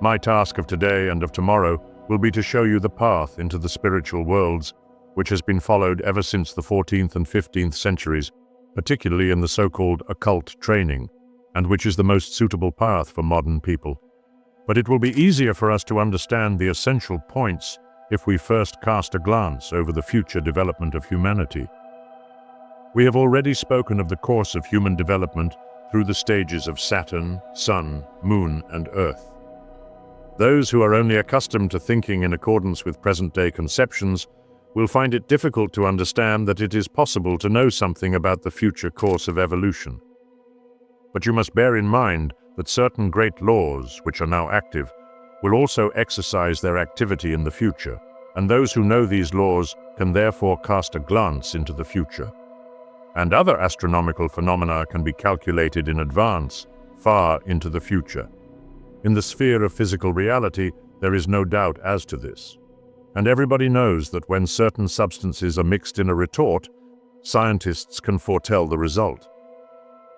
My task of today and of tomorrow will be to show you the path into the spiritual worlds, which has been followed ever since the 14th and 15th centuries, particularly in the so-called occult training, and which is the most suitable path for modern people. But it will be easier for us to understand the essential points if we first cast a glance over the future development of humanity. We have already spoken of the course of human development through the stages of Saturn, Sun, Moon, and Earth. Those who are only accustomed to thinking in accordance with present-day conceptions will find it difficult to understand that it is possible to know something about the future course of evolution. But you must bear in mind that certain great laws, which are now active, will also exercise their activity in the future, and those who know these laws can therefore cast a glance into the future. And other astronomical phenomena can be calculated in advance, far into the future. In the sphere of physical reality, there is no doubt as to this. And everybody knows that when certain substances are mixed in a retort, scientists can foretell the result.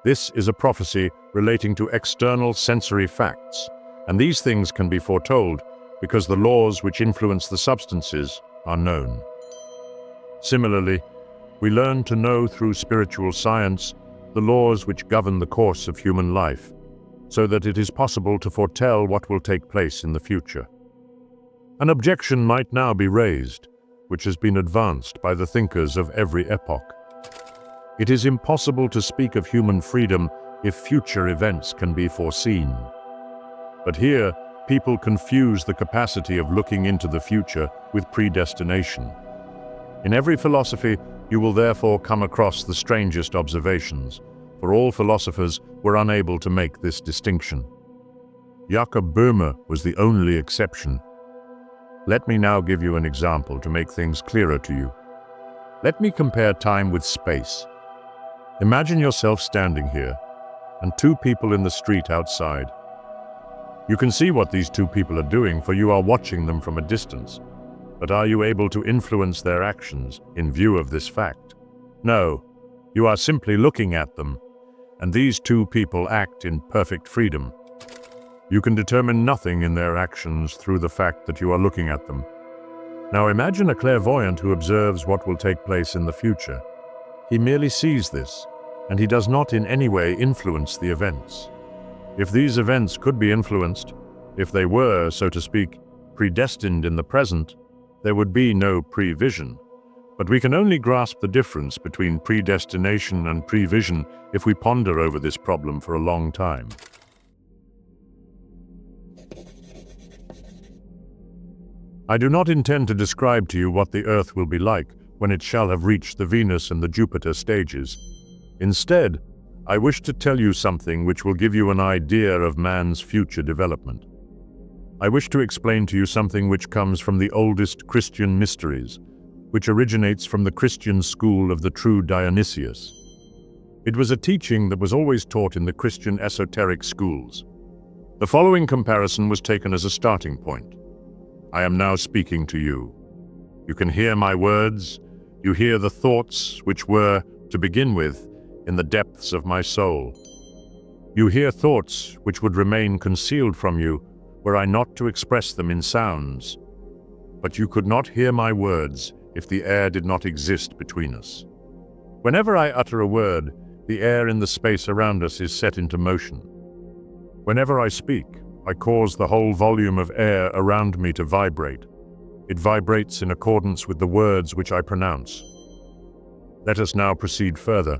This is a prophecy relating to external sensory facts, and these things can be foretold because the laws which influence the substances are known. Similarly, we learn to know through spiritual science the laws which govern the course of human life, so that it is possible to foretell what will take place in the future. An objection might now be raised, which has been advanced by the thinkers of every epoch. It is impossible to speak of human freedom if future events can be foreseen. But here, people confuse the capacity of looking into the future with predestination. In every philosophy, you will therefore come across the strangest observations, for all philosophers were unable to make this distinction. Jakob Böhme was the only exception. Let me now give you an example to make things clearer to you. Let me compare time with space. Imagine yourself standing here, and two people in the street outside. You can see what these two people are doing, for you are watching them from a distance. But are you able to influence their actions in view of this fact? No, you are simply looking at them, and these two people act in perfect freedom. You can determine nothing in their actions through the fact that you are looking at them. Now imagine a clairvoyant who observes what will take place in the future. He merely sees this, and he does not in any way influence the events. If these events could be influenced, if they were, so to speak, predestined in the present, there would be no prevision. But we can only grasp the difference between predestination and prevision if we ponder over this problem for a long time. I do not intend to describe to you what the Earth will be like when it shall have reached the Venus and the Jupiter stages. Instead, I wish to tell you something which will give you an idea of man's future development. I wish to explain to you something which comes from the oldest Christian mysteries, which originates from the Christian school of the true Dionysius. It was a teaching that was always taught in the Christian esoteric schools. The following comparison was taken as a starting point. I am now speaking to you. You can hear my words. You hear the thoughts which were, to begin with, in the depths of my soul. You hear thoughts which would remain concealed from you were I not to express them in sounds. But you could not hear my words if the air did not exist between us. Whenever I utter a word, the air in the space around us is set into motion. Whenever I speak, I cause the whole volume of air around me to vibrate. It vibrates in accordance with the words which I pronounce. Let us now proceed further.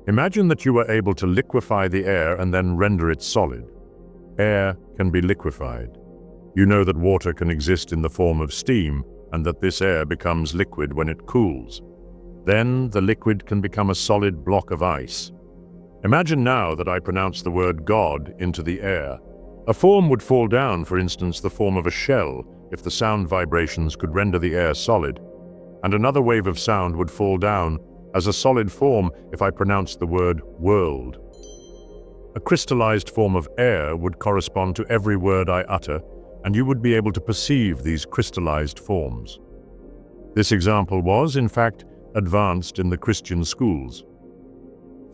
Imagine that you are able to liquefy the air and then render it solid. Air can be liquefied. You know that water can exist in the form of steam, and that this air becomes liquid when it cools. Then the liquid can become a solid block of ice. Imagine now that I pronounce the word God into the air. A form would fall down, for instance, the form of a shell, if the sound vibrations could render the air solid, and another wave of sound would fall down as a solid form if I pronounced the word world. A crystallized form of air would correspond to every word I utter, and you would be able to perceive these crystallized forms. This example was, in fact, advanced in the Christian schools.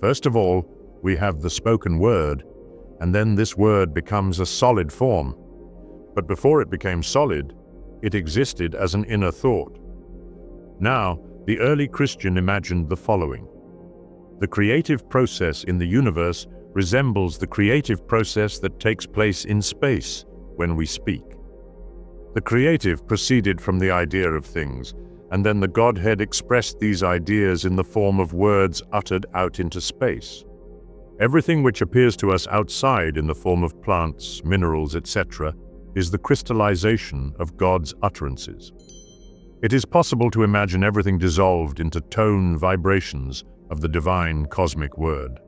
First of all, we have the spoken word, and then this word becomes a solid form. But before it became solid, it existed as an inner thought. Now, the early Christian imagined the following. The creative process in the universe resembles the creative process that takes place in space when we speak. The creative proceeded from the idea of things, and then the Godhead expressed these ideas in the form of words uttered out into space. Everything which appears to us outside in the form of plants, minerals, etc., is the crystallization of God's utterances. It is possible to imagine everything dissolved into tone vibrations of the divine cosmic word.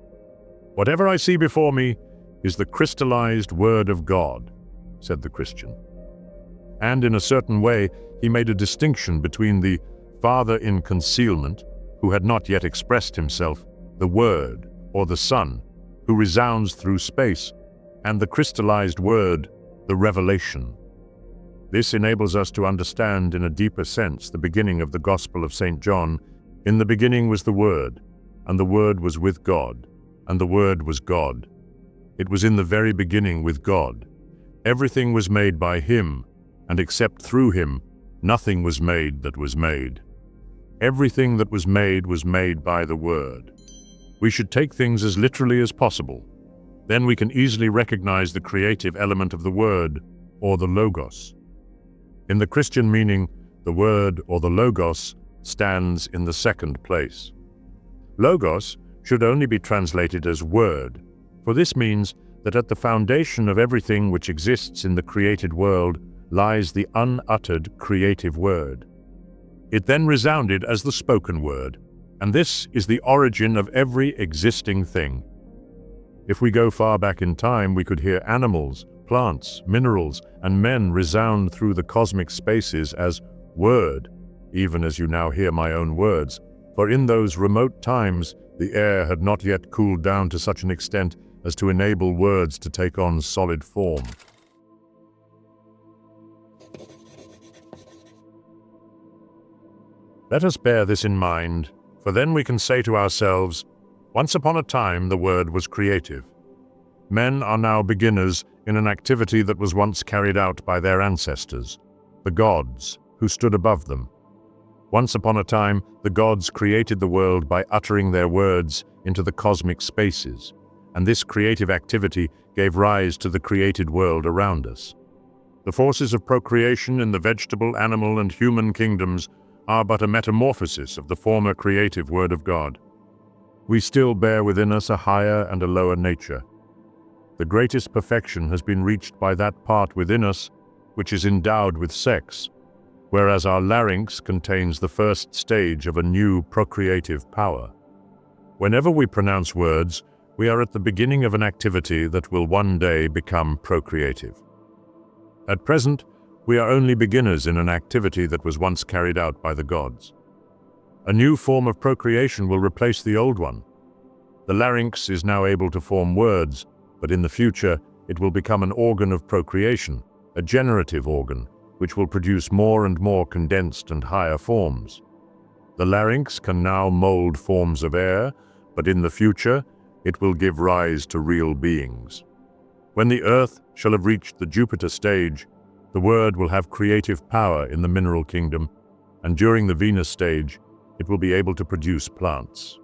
Whatever I see before me is the crystallized word of God, said the Christian. And in a certain way, he made a distinction between the Father in concealment, who had not yet expressed himself, the Word, or the Son, who resounds through space, and the crystallized Word, the Revelation. This enables us to understand in a deeper sense the beginning of the Gospel of St. John. In the beginning was the Word, and the Word was with God, and the Word was God. It was in the very beginning with God. Everything was made by Him, and except through Him, nothing was made that was made. Everything that was made by the Word. We should take things as literally as possible. Then we can easily recognize the creative element of the Word, or the Logos. In the Christian meaning, the Word, or the Logos, stands in the second place. Logos should only be translated as Word, for this means that at the foundation of everything which exists in the created world lies the unuttered creative word. It then resounded as the spoken word, and this is the origin of every existing thing. If we go far back in time, we could hear animals, plants, minerals, and men resound through the cosmic spaces as word, even as you now hear my own words, for in those remote times the air had not yet cooled down to such an extent as to enable words to take on solid form. Let us bear this in mind, for then we can say to ourselves, once upon a time the word was creative. Men are now beginners in an activity that was once carried out by their ancestors, the gods, who stood above them. Once upon a time, the gods created the world by uttering their words into the cosmic spaces, and this creative activity gave rise to the created world around us. The forces of procreation in the vegetable, animal, and human kingdoms are but a metamorphosis of the former creative Word of God. We still bear within us a higher and a lower nature. The greatest perfection has been reached by that part within us which is endowed with sex, whereas our larynx contains the first stage of a new procreative power. Whenever we pronounce words, we are at the beginning of an activity that will one day become procreative. At present, we are only beginners in an activity that was once carried out by the gods. A new form of procreation will replace the old one. The larynx is now able to form words, but in the future it will become an organ of procreation, a generative organ, which will produce more and more condensed and higher forms. The larynx can now mold forms of air, but in the future it will give rise to real beings. When the Earth shall have reached the Jupiter stage, the Word will have creative power in the mineral kingdom, and during the Venus stage, it will be able to produce plants.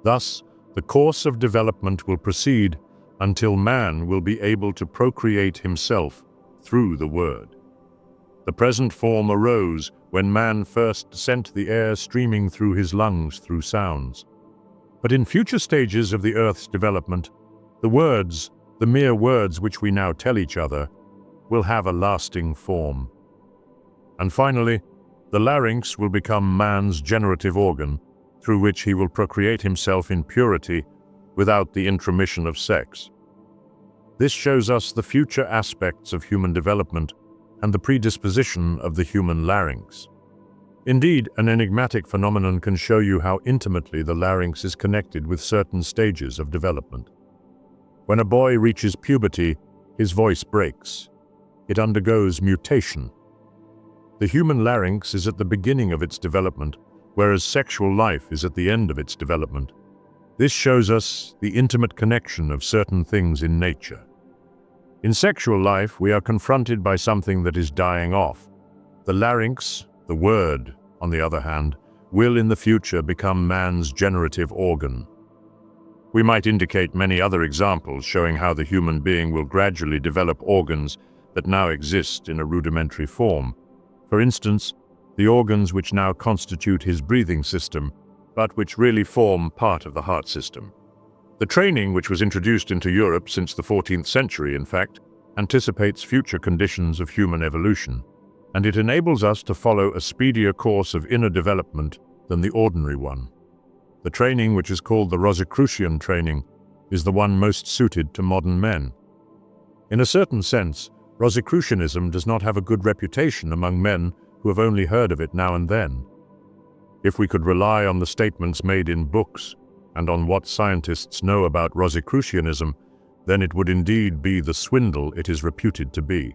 Thus, the course of development will proceed until man will be able to procreate himself through the Word. The present form arose when man first sent the air streaming through his lungs through sounds. But in future stages of the Earth's development, the words, the mere words which we now tell each other, will have a lasting form. And finally, the larynx will become man's generative organ, through which he will procreate himself in purity without the intromission of sex. This shows us the future aspects of human development and the predisposition of the human larynx. Indeed, an enigmatic phenomenon can show you how intimately the larynx is connected with certain stages of development. When a boy reaches puberty, his voice breaks. It undergoes mutation. The human larynx is at the beginning of its development, whereas sexual life is at the end of its development. This shows us the intimate connection of certain things in nature. In sexual life, we are confronted by something that is dying off. The larynx, the word, on the other hand, will in the future become man's generative organ. We might indicate many other examples showing how the human being will gradually develop organs that now exist in a rudimentary form. For instance, the organs which now constitute his breathing system, but which really form part of the heart system. The training, which was introduced into Europe since the 14th century, in fact, anticipates future conditions of human evolution, and it enables us to follow a speedier course of inner development than the ordinary one. The training, which is called the Rosicrucian training, is the one most suited to modern men. In a certain sense, Rosicrucianism does not have a good reputation among men who have only heard of it now and then. If we could rely on the statements made in books and on what scientists know about Rosicrucianism, then it would indeed be the swindle it is reputed to be.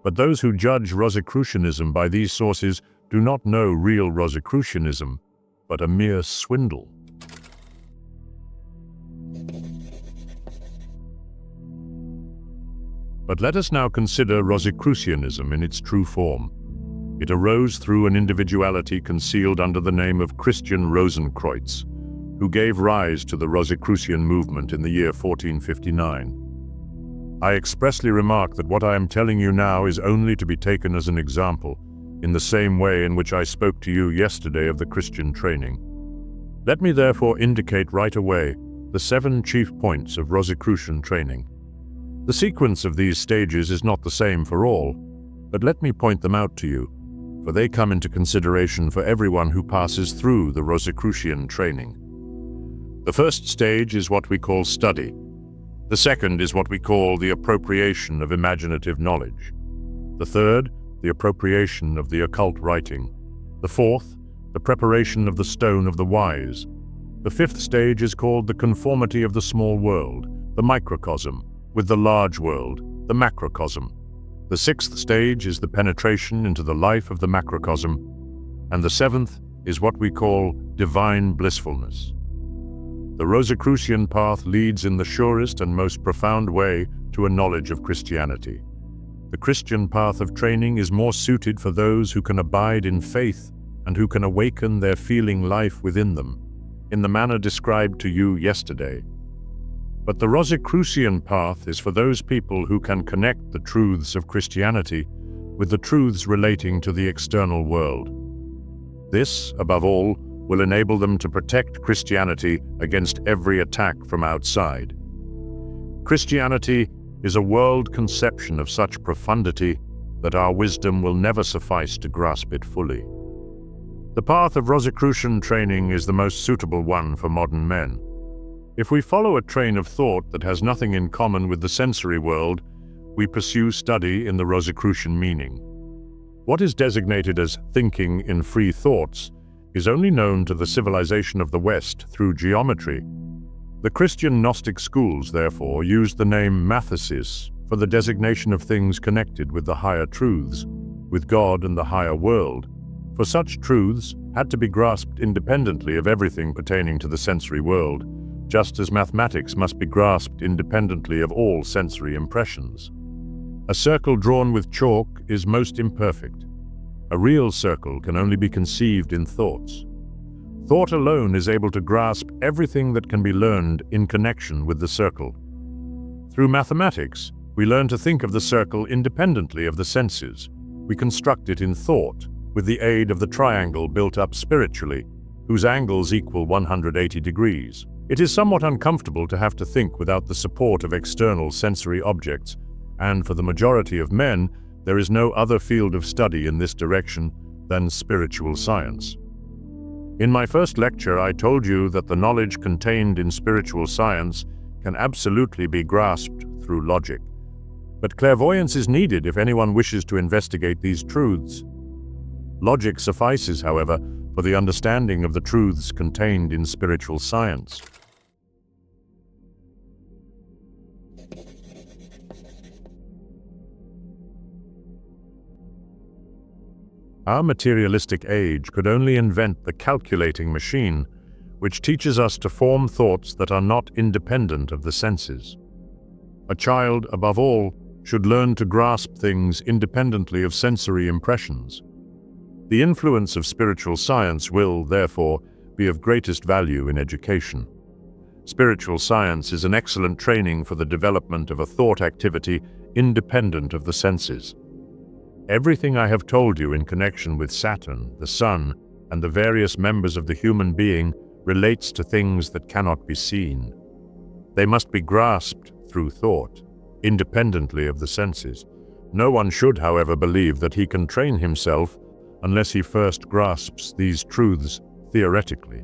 But those who judge Rosicrucianism by these sources do not know real Rosicrucianism, but a mere swindle. But let us now consider Rosicrucianism in its true form. It arose through an individuality concealed under the name of Christian Rosenkreuz, who gave rise to the Rosicrucian movement in the year 1459. I expressly remark that what I am telling you now is only to be taken as an example, in the same way in which I spoke to you yesterday of the Christian training. Let me therefore indicate right away the 7 chief points of Rosicrucian training. The sequence of these stages is not the same for all, but let me point them out to you, for they come into consideration for everyone who passes through the Rosicrucian training. The first stage is what we call study. The second is what we call the appropriation of imaginative knowledge. The third, the appropriation of the occult writing. The fourth, the preparation of the stone of the wise. The fifth stage is called the conformity of the small world, the microcosm, with the large world, the macrocosm. The sixth stage is the penetration into the life of the macrocosm, and the seventh is what we call divine blissfulness. The Rosicrucian path leads in the surest and most profound way to a knowledge of Christianity. The Christian path of training is more suited for those who can abide in faith and who can awaken their feeling life within them, in the manner described to you yesterday. But the Rosicrucian path is for those people who can connect the truths of Christianity with the truths relating to the external world. This, above all, will enable them to protect Christianity against every attack from outside. Christianity is a world conception of such profundity that our wisdom will never suffice to grasp it fully. The path of Rosicrucian training is the most suitable one for modern men. If we follow a train of thought that has nothing in common with the sensory world, we pursue study in the Rosicrucian meaning. What is designated as thinking in free thoughts is only known to the civilization of the West through geometry. The Christian Gnostic schools, therefore, used the name mathesis for the designation of things connected with the higher truths, with God and the higher world, for such truths had to be grasped independently of everything pertaining to the sensory world, just as mathematics must be grasped independently of all sensory impressions. A circle drawn with chalk is most imperfect. A real circle can only be conceived in thoughts. Thought alone is able to grasp everything that can be learned in connection with the circle. Through mathematics, we learn to think of the circle independently of the senses. We construct it in thought, with the aid of the triangle built up spiritually, whose angles equal 180 degrees. It is somewhat uncomfortable to have to think without the support of external sensory objects, and for the majority of men, there is no other field of study in this direction than spiritual science. In my first lecture, I told you that the knowledge contained in spiritual science can absolutely be grasped through logic. But clairvoyance is needed if anyone wishes to investigate these truths. Logic suffices, however, for the understanding of the truths contained in spiritual science. Our materialistic age could only invent the calculating machine, which teaches us to form thoughts that are not independent of the senses. A child, above all, should learn to grasp things independently of sensory impressions. The influence of spiritual science will, therefore, be of greatest value in education. Spiritual science is an excellent training for the development of a thought activity independent of the senses. Everything I have told you in connection with Saturn, the Sun, and the various members of the human being relates to things that cannot be seen. They must be grasped through thought, independently of the senses. No one should, however, believe that he can train himself unless he first grasps these truths theoretically.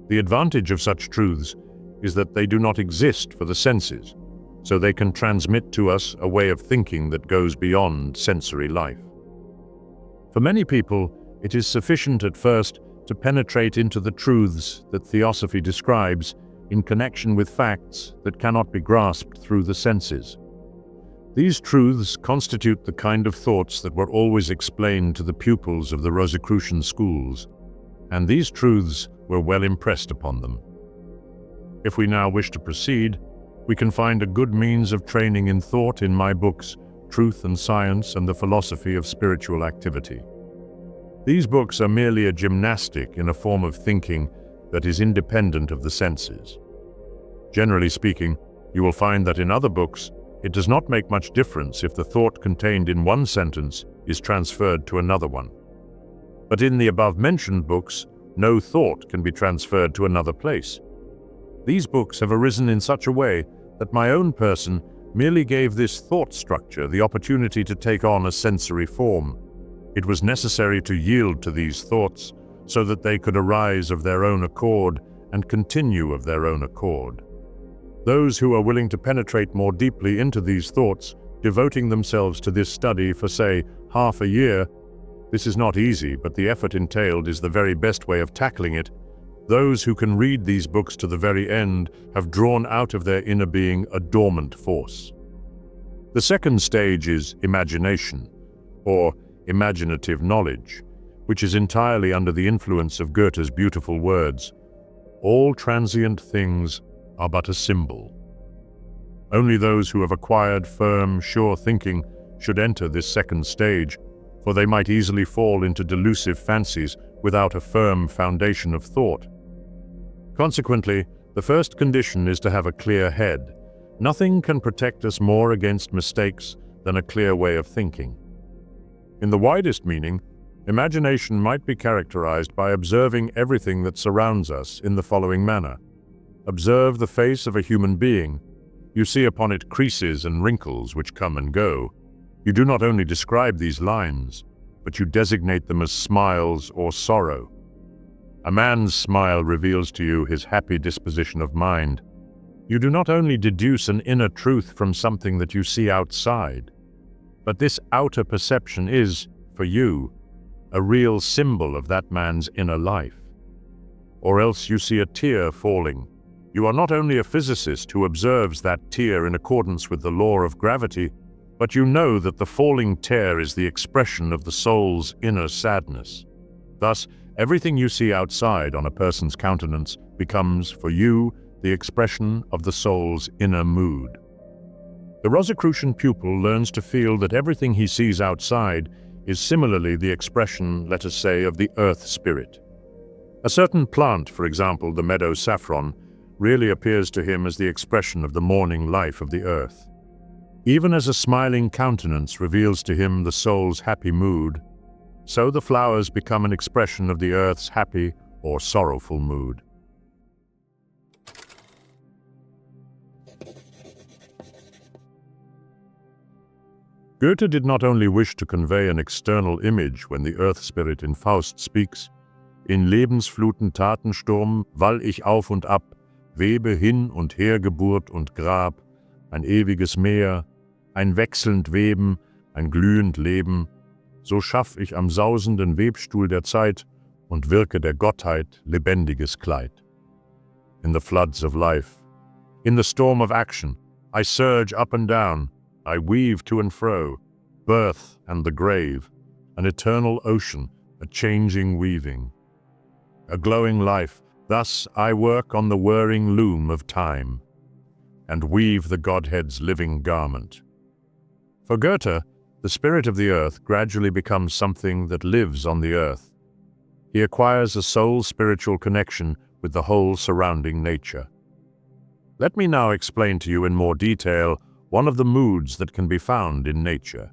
The advantage of such truths is that they do not exist for the senses, so they can transmit to us a way of thinking that goes beyond sensory life. For many people, it is sufficient at first to penetrate into the truths that Theosophy describes in connection with facts that cannot be grasped through the senses. These truths constitute the kind of thoughts that were always explained to the pupils of the Rosicrucian schools, and these truths were well impressed upon them. If we now wish to proceed, we can find a good means of training in thought in my books, Truth and Science and the Philosophy of Spiritual Activity. These books are merely a gymnastic in a form of thinking that is independent of the senses. Generally speaking, you will find that in other books, it does not make much difference if the thought contained in one sentence is transferred to another one. But in the above-mentioned books, no thought can be transferred to another place. These books have arisen in such a way that my own person merely gave this thought structure the opportunity to take on a sensory form. It was necessary to yield to these thoughts so that they could arise of their own accord and continue of their own accord. Those who are willing to penetrate more deeply into these thoughts, devoting themselves to this study for, say, half a year, this is not easy, but the effort entailed is the very best way of tackling it. Those who can read these books to the very end have drawn out of their inner being a dormant force. The second stage is imagination, or imaginative knowledge, which is entirely under the influence of Goethe's beautiful words, "All transient things are but a symbol." Only those who have acquired firm, sure thinking should enter this second stage, for they might easily fall into delusive fancies without a firm foundation of thought. Consequently, the first condition is to have a clear head. Nothing can protect us more against mistakes than a clear way of thinking. In the widest meaning, imagination might be characterized by observing everything that surrounds us in the following manner. Observe the face of a human being. You see upon it creases and wrinkles which come and go. You do not only describe these lines, but you designate them as smiles or sorrow. A man's smile reveals to you his happy disposition of mind. You do not only deduce an inner truth from something that you see outside, but this outer perception is, for you, a real symbol of that man's inner life. Or else you see a tear falling. You are not only a physicist who observes that tear in accordance with the law of gravity, but you know that the falling tear is the expression of the soul's inner sadness. Thus, everything you see outside on a person's countenance becomes, for you, the expression of the soul's inner mood. The Rosicrucian pupil learns to feel that everything he sees outside is similarly the expression, let us say, of the earth spirit. A certain plant, for example, the meadow saffron, really appears to him as the expression of the morning life of the earth. Even as a smiling countenance reveals to him the soul's happy mood, so the flowers become an expression of the earth's happy or sorrowful mood. Goethe did not only wish to convey an external image when the earth spirit in Faust speaks, "In Lebensfluten Tatensturm wall ich auf und ab, webe hin und her Geburt und Grab, ein ewiges Meer, ein wechselnd Weben, ein glühend Leben, so schaff ich am sausenden Webstuhl der Zeit und wirke der Gottheit lebendiges Kleid." In the floods of life, in the storm of action, I surge up and down, I weave to and fro, birth and the grave, an eternal ocean, a changing weaving. A glowing life, thus I work on the whirring loom of time. and weave the Godhead's living garment. For Goethe, the spirit of the earth gradually becomes something that lives on the earth. He acquires a soul-spiritual connection with the whole surrounding nature. Let me now explain to you in more detail one of the moods that can be found in nature.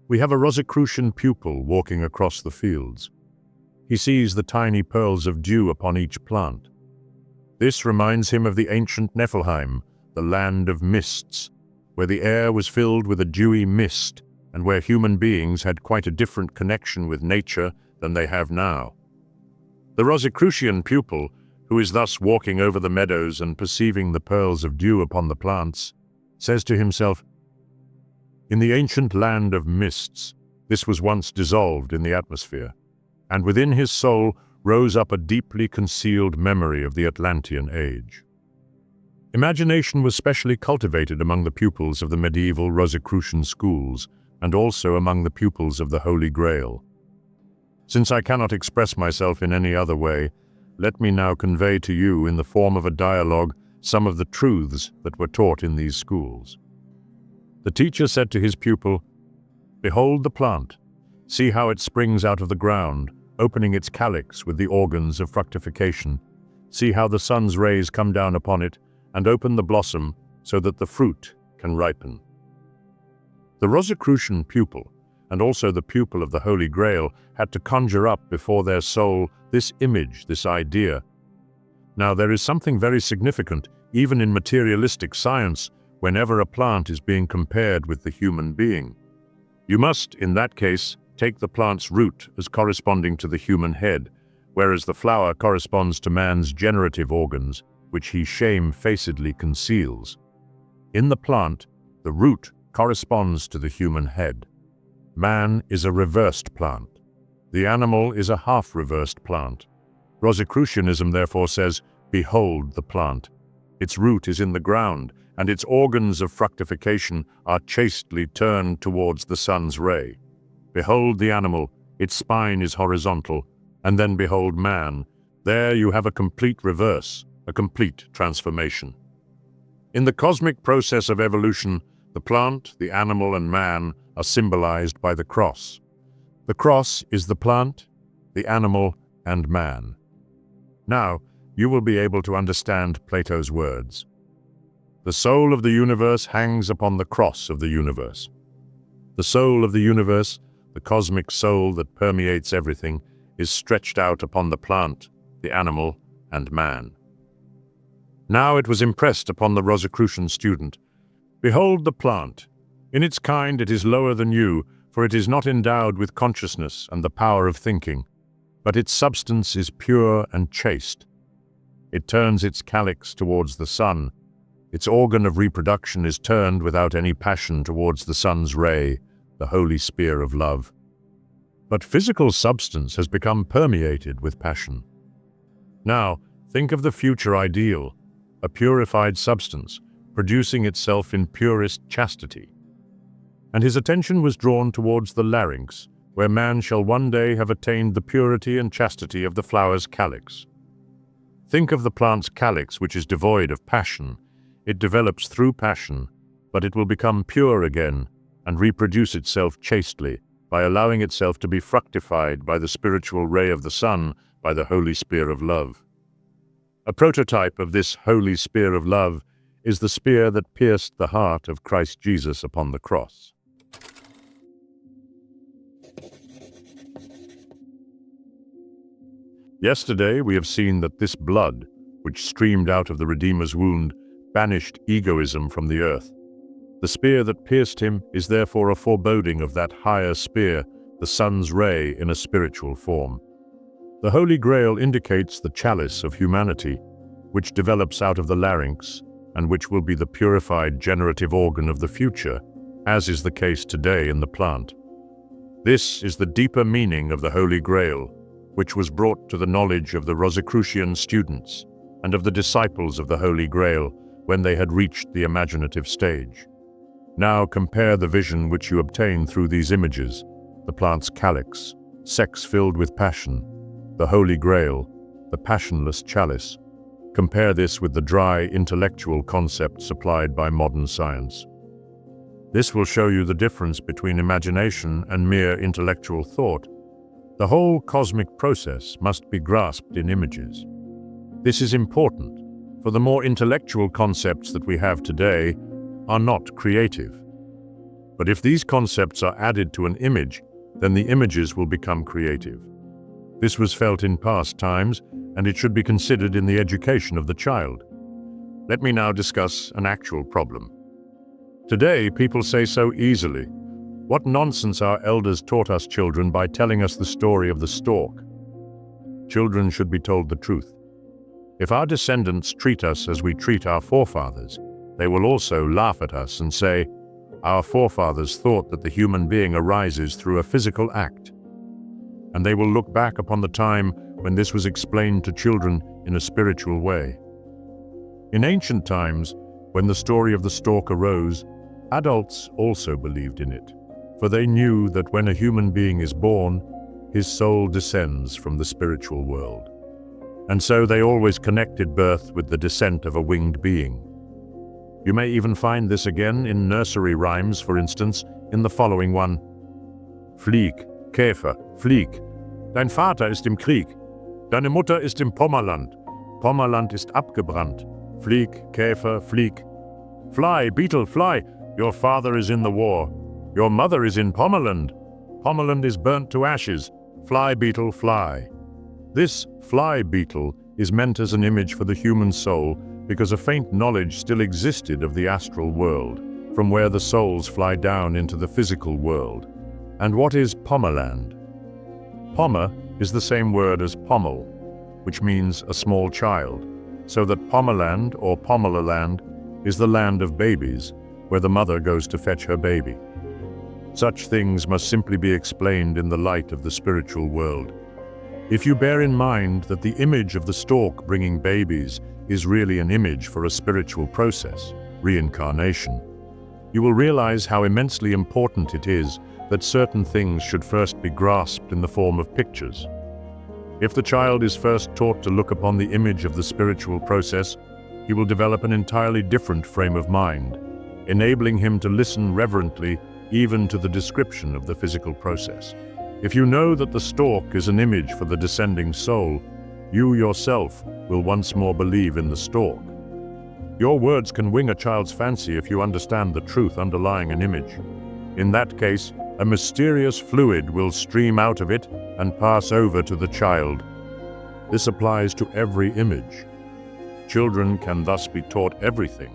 We have a Rosicrucian pupil walking across the fields. He sees the tiny pearls of dew upon each plant. This reminds him of the ancient Niflheim, the land of mists, where the air was filled with a dewy mist and where human beings had quite a different connection with nature than they have now. The Rosicrucian pupil, who is thus walking over the meadows and perceiving the pearls of dew upon the plants, says to himself, "In the ancient land of mists, this was once dissolved in the atmosphere, and within his soul rose up a deeply concealed memory of the Atlantean age." Imagination was specially cultivated among the pupils of the medieval Rosicrucian schools, and also among the pupils of the Holy Grail. Since I cannot express myself in any other way, let me now convey to you in the form of a dialogue some of the truths that were taught in these schools. The teacher said to his pupil, "Behold the plant. See how it springs out of the ground, opening its calyx with the organs of fructification. See how the sun's rays come down upon it and open the blossom so that the fruit can ripen." The Rosicrucian pupil, and also the pupil of the Holy Grail, had to conjure up before their soul this image, this idea. Now, there is something very significant, even in materialistic science, whenever a plant is being compared with the human being. You must, in that case, take the plant's root as corresponding to the human head, whereas the flower corresponds to man's generative organs, which he shamefacedly conceals. In the plant, the root corresponds to the human head. Man is a reversed plant. The animal is a half-reversed plant. Rosicrucianism therefore says, "Behold the plant. Its root is in the ground, and its organs of fructification are chastely turned towards the sun's ray. Behold the animal, its spine is horizontal, and then behold man. There you have a complete reverse, a complete transformation." In the cosmic process of evolution, the plant, the animal, and man are symbolized by the cross. The cross is the plant, the animal, and man. Now, you will be able to understand Plato's words. The soul of the universe hangs upon the cross of the universe. The soul of the universe, the cosmic soul that permeates everything, is stretched out upon the plant, the animal, and man. Now it was impressed upon the Rosicrucian student, "Behold the plant. In its kind it is lower than you, for it is not endowed with consciousness and the power of thinking, but its substance is pure and chaste. It turns its calyx towards the sun. Its organ of reproduction is turned without any passion towards the sun's ray, the holy spear of love. But physical substance has become permeated with passion. Now, think of the future ideal, a purified substance, producing itself in purest chastity." And his attention was drawn towards the larynx, where man shall one day have attained the purity and chastity of the flower's calyx. Think of the plant's calyx, which is devoid of passion. It develops through passion, but it will become pure again and reproduce itself chastely by allowing itself to be fructified by the spiritual ray of the sun, by the holy spear of love. A prototype of this holy spear of love is the spear that pierced the heart of Christ Jesus upon the cross. Yesterday we have seen that this blood, which streamed out of the Redeemer's wound, banished egoism from the earth. The spear that pierced him is therefore a foreboding of that higher spear, the sun's ray in a spiritual form. The Holy Grail indicates the chalice of humanity, which develops out of the larynx, and which will be the purified generative organ of the future, as is the case today in the plant. This is the deeper meaning of the Holy Grail, which was brought to the knowledge of the Rosicrucian students and of the disciples of the Holy Grail when they had reached the imaginative stage. Now compare the vision which you obtain through these images, the plant's calyx, sex filled with passion, the Holy Grail, the passionless chalice. Compare this with the dry, intellectual concept supplied by modern science. This will show you the difference between imagination and mere intellectual thought. The whole cosmic process must be grasped in images. This is important, for the more intellectual concepts that we have today are not creative. But if these concepts are added to an image, then the images will become creative. This was felt in past times, and it should be considered in the education of the child. Let me now discuss an actual problem. Today, people say so easily, "What nonsense our elders taught us children by telling us the story of the stork." Children should be told the truth. If our descendants treat us as we treat our forefathers, they will also laugh at us and say, "Our forefathers thought that the human being arises through a physical act." And they will look back upon the time when this was explained to children in a spiritual way. In ancient times, when the story of the stork arose, adults also believed in it, for they knew that when a human being is born, his soul descends from the spiritual world. And so they always connected birth with the descent of a winged being. You may even find this again in nursery rhymes, for instance, in the following one. Flieg, Käfer, flieg. Dein Vater ist im Krieg. Deine Mutter ist im Pommerland. Pommerland ist abgebrannt. Flieg, Käfer, flieg. Fly, beetle, fly. Your father is in the war. Your mother is in Pommerland. Pommerland is burnt to ashes. Fly, beetle, fly. This fly beetle is meant as an image for the human soul because a faint knowledge still existed of the astral world, from where the souls fly down into the physical world. And what is Pommerland? Pommer is the same word as pommel, which means a small child, so that Pommerland or Pommerland is the land of babies, where the mother goes to fetch her baby. Such things must simply be explained in the light of the spiritual world. If you bear in mind that the image of the stork bringing babies is really an image for a spiritual process, reincarnation, you will realize how immensely important it is that certain things should first be grasped in the form of pictures. If the child is first taught to look upon the image of the spiritual process, he will develop an entirely different frame of mind, enabling him to listen reverently even to the description of the physical process. If you know that the stork is an image for the descending soul, you yourself will once more believe in the stork. Your words can wing a child's fancy if you understand the truth underlying an image. In that case, a mysterious fluid will stream out of it and pass over to the child. This applies to every image. Children can thus be taught everything.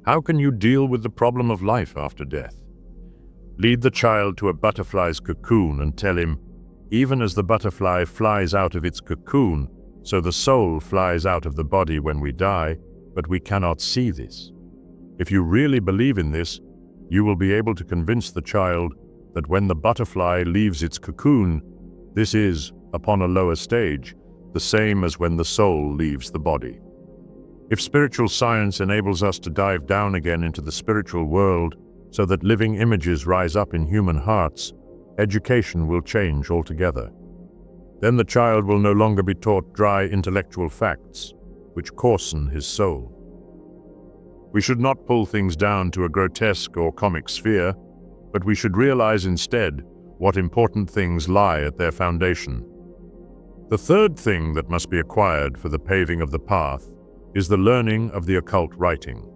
How can you deal with the problem of life after death? Lead the child to a butterfly's cocoon and tell him, even as the butterfly flies out of its cocoon, so the soul flies out of the body when we die, but we cannot see this. If you really believe in this, you will be able to convince the child that when the butterfly leaves its cocoon, this is, upon a lower stage, the same as when the soul leaves the body. If spiritual science enables us to dive down again into the spiritual world so that living images rise up in human hearts, education will change altogether. Then the child will no longer be taught dry intellectual facts, which coarsen his soul. We should not pull things down to a grotesque or comic sphere, but we should realize instead what important things lie at their foundation. The third thing that must be acquired for the paving of the path is the learning of the occult writing.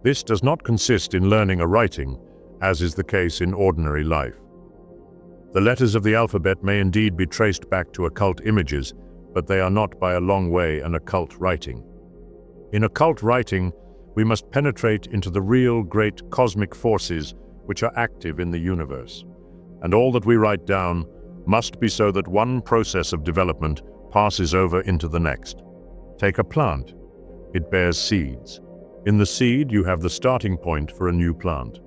This does not consist in learning a writing, as is the case in ordinary life. The letters of the alphabet may indeed be traced back to occult images, but they are not by a long way an occult writing. In occult writing, we must penetrate into the real great cosmic forces which are active in the universe, and all that we write down must be so that one process of development passes over into the next. Take a plant. It bears seeds. In the seed, you have the starting point for a new plant.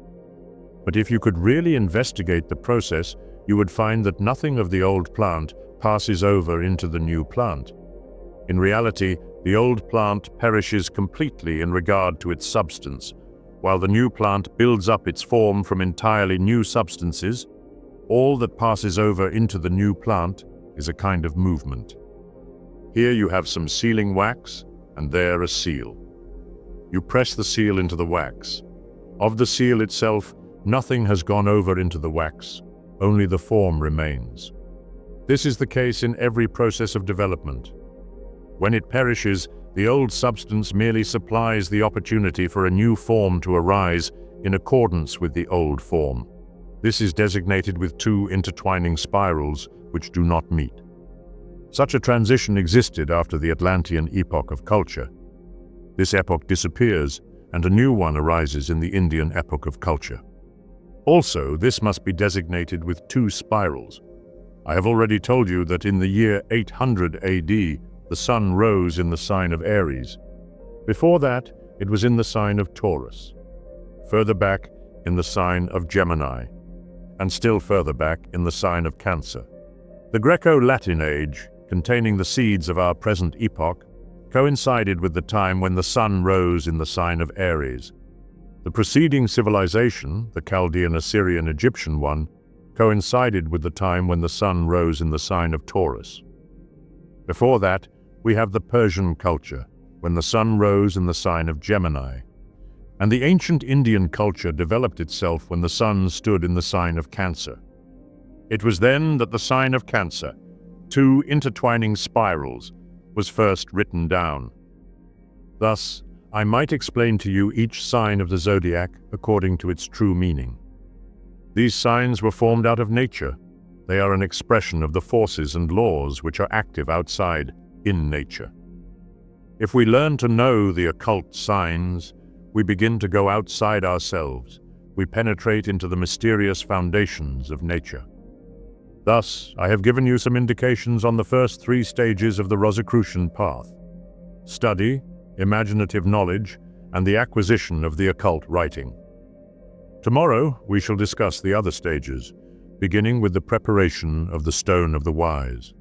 But if you could really investigate the process, you would find that nothing of the old plant passes over into the new plant. In reality, the old plant perishes completely in regard to its substance, While the new plant builds up its form from entirely new substances, all that passes over into the new plant is a kind of movement. Here you have some sealing wax, and there a seal. You press the seal into the wax. Of the seal itself, nothing has gone over into the wax, only the form remains. This is the case in every process of development. When it perishes, the old substance merely supplies the opportunity for a new form to arise in accordance with the old form. This is designated with two intertwining spirals which do not meet. Such a transition existed after the Atlantean epoch of culture. This epoch disappears, and a new one arises in the Indian epoch of culture. Also, this must be designated with two spirals. I have already told you that in the year 800 AD, the sun rose in the sign of Aries. Before that, it was in the sign of Taurus. Further back, in the sign of Gemini. And still further back, in the sign of Cancer. The Greco-Latin age, containing the seeds of our present epoch, coincided with the time when the sun rose in the sign of Aries. The preceding civilization, the Chaldean, Assyrian, Egyptian one, coincided with the time when the sun rose in the sign of Taurus. Before that, we have the Persian culture, when the sun rose in the sign of Gemini. And the ancient Indian culture developed itself when the sun stood in the sign of Cancer. It was then that the sign of Cancer, two intertwining spirals, was first written down. Thus, I might explain to you each sign of the zodiac according to its true meaning. These signs were formed out of nature. They are an expression of the forces and laws which are active outside, in nature. If we learn to know the occult signs, we begin to go outside ourselves. We penetrate into the mysterious foundations of nature. Thus, I have given you some indications on the first three stages of the Rosicrucian path: study, imaginative knowledge, and the acquisition of the occult writing. Tomorrow, we shall discuss the other stages, beginning with the preparation of the Stone of the Wise.